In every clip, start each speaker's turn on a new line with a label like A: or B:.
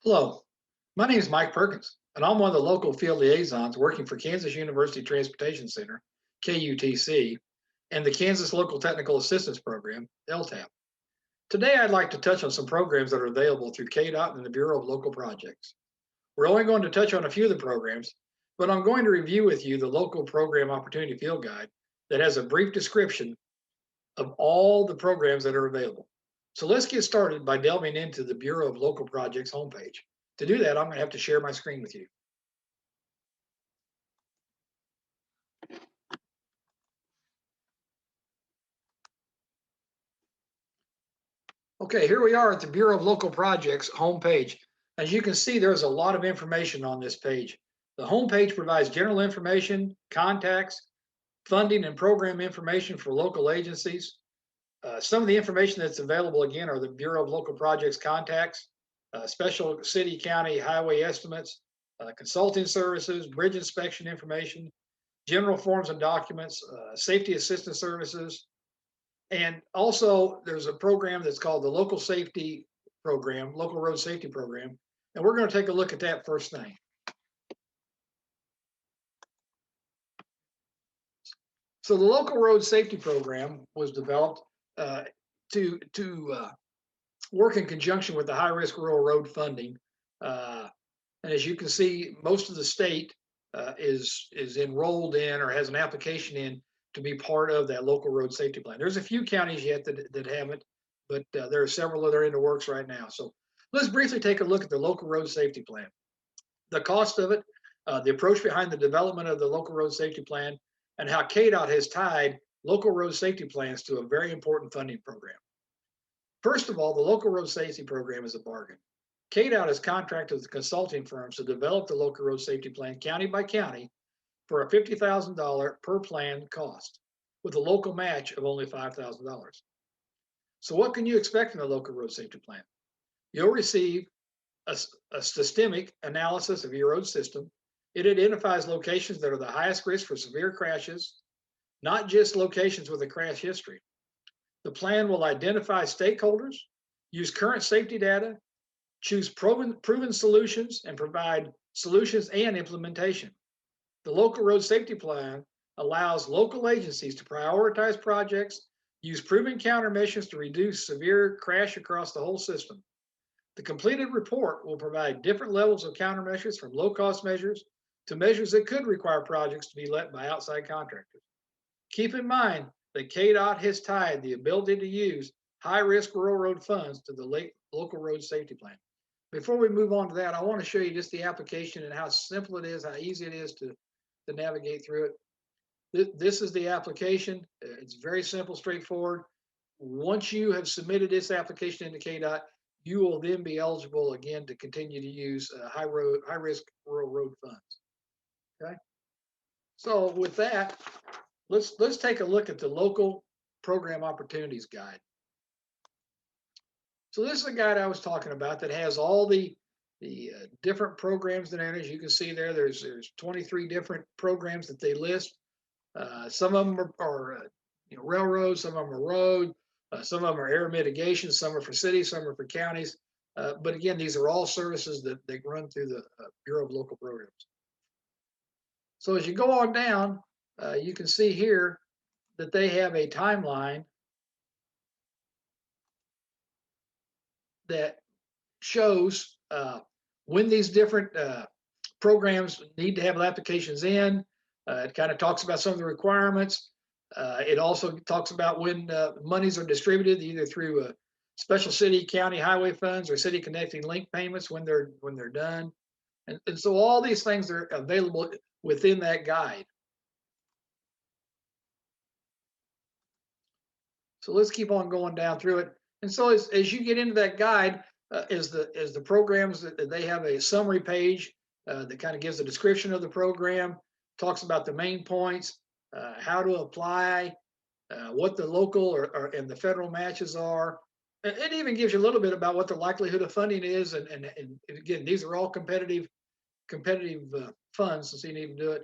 A: Hello, my name is Mike Perkins, and I'm one of the local field liaisons working for Kansas University Transportation Center, KUTC, and the Kansas Local Technical Assistance Program, LTAP. Today, I'd like to touch on some programs that are available through KDOT and the Bureau of Local Projects. We're only going to touch on a few of the programs, but I'm going to review with you the Local Program Opportunity Field Guide that has a brief description of all the programs that are available. So let's get started by delving into the Bureau of Local Projects homepage. To do that, I'm going to have to share my screen with you. Okay, here we are at the Bureau of Local Projects homepage. As you can see, there's a lot of information on this page. The homepage provides general information, contacts, funding, and program information for local agencies. Some of the information that's available again are the Bureau of Local Projects contacts, special city, county, highway estimates, consulting services, bridge inspection information, general forms and documents, safety assistance services, and also there's a program that's called the Local Safety Program, Local Road Safety Program, and we're going to take a look at that first thing. So the Local Road Safety Program was developed to work in conjunction with the High Risk Rural Road Funding. And as you can see, most of the state is enrolled in or has an application in to be part of that local road safety plan. There's a few counties yet that haven't, but there are several that are in the works right now. So let's briefly take a look at the local road safety plan. The cost of it, the approach behind the development of the local road safety plan, and how KDOT has tied local road safety plans to a very important funding program. First of all, the local road safety program is a bargain. KDOT has contracted with consulting firms to develop the local road safety plan county by county for a $50,000 per plan cost, with a local match of only $5,000. So what can you expect from the local road safety plan? You'll receive a systemic analysis of your road system. It identifies locations that are the highest risk for severe crashes, not just locations with a crash history. The plan will identify stakeholders, use current safety data, choose proven solutions, and provide solutions and implementation. The local road safety plan allows local agencies to prioritize projects, use proven countermeasures to reduce severe crash across the whole system. The completed report will provide different levels of countermeasures, from low-cost measures to measures that could require projects to be let by outside contractors. Keep in mind that KDOT has tied the ability to use high-risk rural road funds to the local road safety plan. Before we move on to that, I want to show you just the application and how simple it is, how easy it is to navigate through it. This is the application. It's very simple, straightforward. Once you have submitted this application into KDOT, you will then be eligible again to continue to use high-risk rural road funds. Okay. So with that, let's take a look at the Local Program Opportunities Guide. So this is a guide I was talking about that has all the different programs that are in it. As you can see there's 23 different programs that they list. Some of them are railroads, some of them are road, some of them are air mitigation, some are for cities, some are for counties. But again, these are all services that they run through the Bureau of Local Programs. So as you go on down, you can see here that they have a timeline that shows when these different programs need to have applications in. It kind of talks about some of the requirements. It also talks about when monies are distributed, either through special city, county highway funds or city connecting link payments when they're done. And so all these things are available within that guide. So let's keep on going down through it. And so as you get into that guide, as the programs, that they have a summary page that kind of gives a description of the program, talks about the main points, how to apply, what the local and the federal matches are. It even gives you a little bit about what the likelihood of funding is, and again, these are all competitive funds, so you need to do it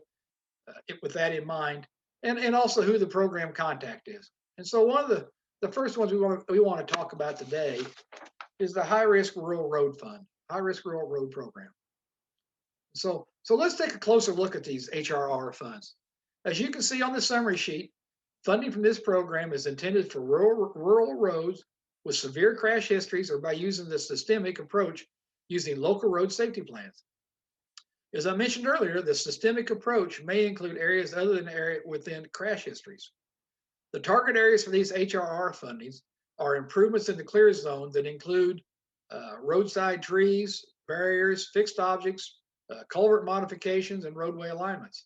A: with that in mind, and also who the program contact is. And so one of the first ones we want to talk about today is the High Risk Rural Road Fund. high-risk rural road program. So let's take a closer look at these HRRR funds. As you can see on the summary sheet, funding from this program is intended for rural roads with severe crash histories or by using the systemic approach using local road safety plans. As I mentioned earlier, the systemic approach may include areas other than area within crash histories. The target areas for these HRRR fundings are improvements in the clear zone that include roadside trees, barriers, fixed objects, culvert modifications, and roadway alignments.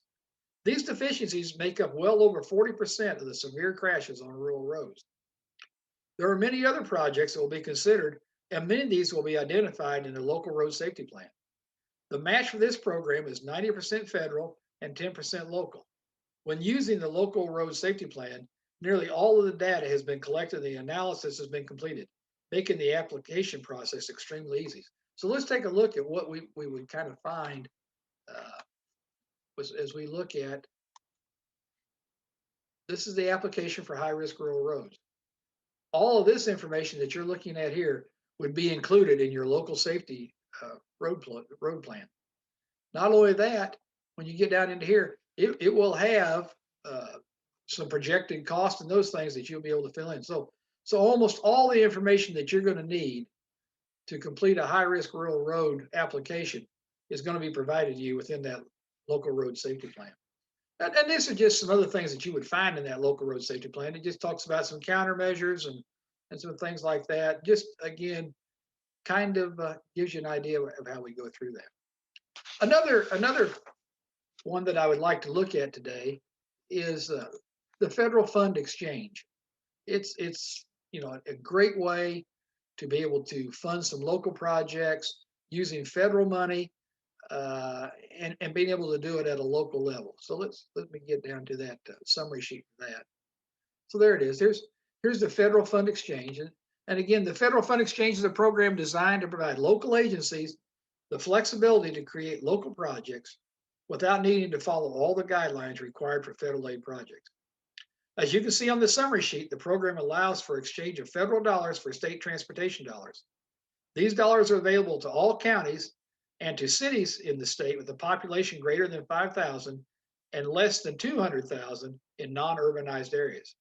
A: These deficiencies make up well over 40% of the severe crashes on rural roads. There are many other projects that will be considered, and many of these will be identified in the local road safety plan. The match for this program is 90% federal and 10% local. When using the local road safety plan, nearly all of the data has been collected and the analysis has been completed, making the application process extremely easy. So let's take a look at what we would kind of find as we look at, this is the application for high-risk rural roads. All of this information that you're looking at here would be included in your local safety road plan. Not only that, when you get down into here, it will have some projected costs and those things that you'll be able to fill in. So almost all the information that you're going to need to complete a high-risk rural road application is going to be provided to you within that local road safety plan. And this is just some other things that you would find in that local road safety plan. It just talks about some countermeasures and some things like that. Just, again, kind of gives you an idea of how we go through that. Another one that I would like to look at today is the federal fund exchange. It's a great way to be able to fund some local projects using federal money and being able to do it at a local level. So let me get down to that summary sheet for that. So there it is. Here's the federal fund exchange. And again, the federal fund exchange is a program designed to provide local agencies the flexibility to create local projects without needing to follow all the guidelines required for federal aid projects. As you can see on the summary sheet, the program allows for exchange of federal dollars for state transportation dollars. These dollars are available to all counties and to cities in the state with a population greater than 5,000 and less than 200,000 in non-urbanized areas.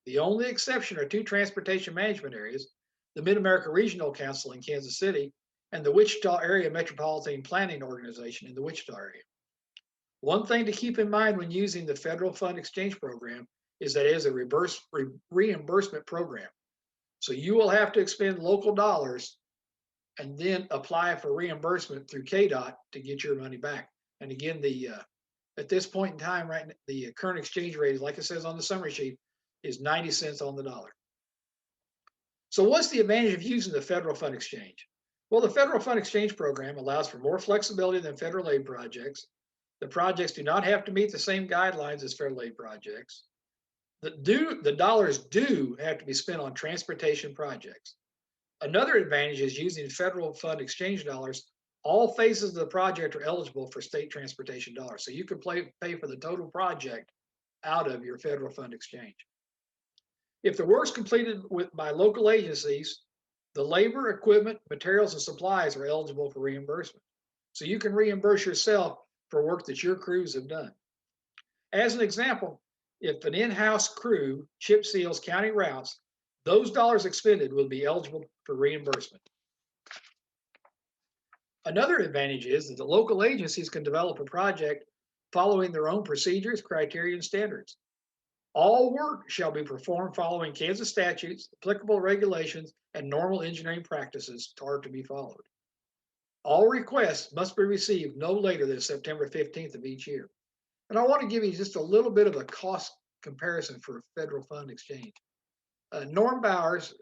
A: The only exception are two transportation management areas, the Mid-America Regional Council in Kansas City and the Wichita Area Metropolitan Planning Organization in the Wichita area. One thing to keep in mind when using the federal fund exchange program is that it is a reimbursement program. So you will have to expend local dollars and then apply for reimbursement through KDOT to get your money back. And again, at this point in time, right, the current exchange rate, like it says on the summary sheet, is 90 cents on the dollar. So what's the advantage of using the federal fund exchange? Well, the federal fund exchange program allows for more flexibility than federal aid projects. The projects do not have to meet the same guidelines as federal aid projects. The dollars do have to be spent on transportation projects. Another advantage is using federal fund exchange dollars. All phases of the project are eligible for state transportation dollars. So you can pay for the total project out of your federal fund exchange. If the work's completed by local agencies, the labor, equipment, materials, and supplies are eligible for reimbursement. So you can reimburse yourself for work that your crews have done. As an example, if an in-house crew chip seals county routes, those dollars expended will be eligible for reimbursement. Another advantage is that the local agencies can develop a project following their own procedures, criteria, and standards. All work shall be performed following Kansas statutes, applicable regulations, and normal engineering practices are to be followed. All requests must be received no later than September 15th of each year. And I want to give you just a little bit of a cost comparison for federal fund exchange. Norm Bowers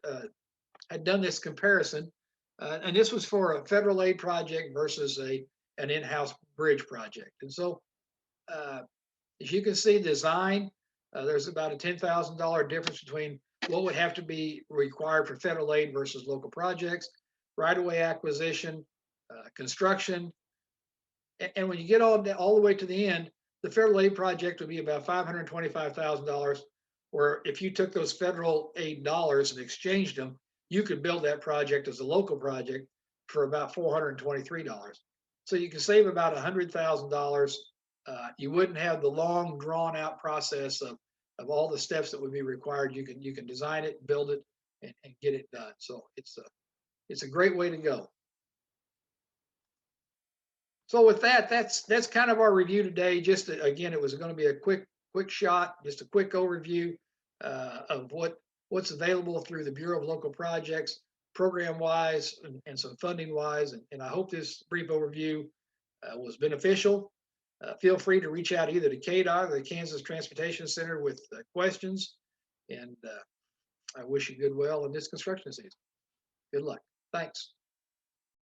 A: had done this comparison, and this was for a federal aid project versus an in-house bridge project. And so, as you can see, design, there's about a $10,000 difference between what would have to be required for federal aid versus local projects, right-of-way acquisition, construction. And when you get all the way to the end, the federal aid project would be about $525,000, where if you took those federal aid dollars and exchanged them, you could build that project as a local project for about $423. So you can save about $100,000. You wouldn't have the long drawn out process of all the steps that would be required. You can design it, build it, and get it done. So it's a great way to go. So with that, that's kind of our review today. Just again, it was going to be a quick shot, just a quick overview of what's available through the Bureau of Local Projects, program wise and some funding wise. And I hope this brief overview was beneficial. Feel free to reach out either to KDOT or the Kansas Transportation Center with questions. And I wish you good well in this construction season. Good luck. Thanks.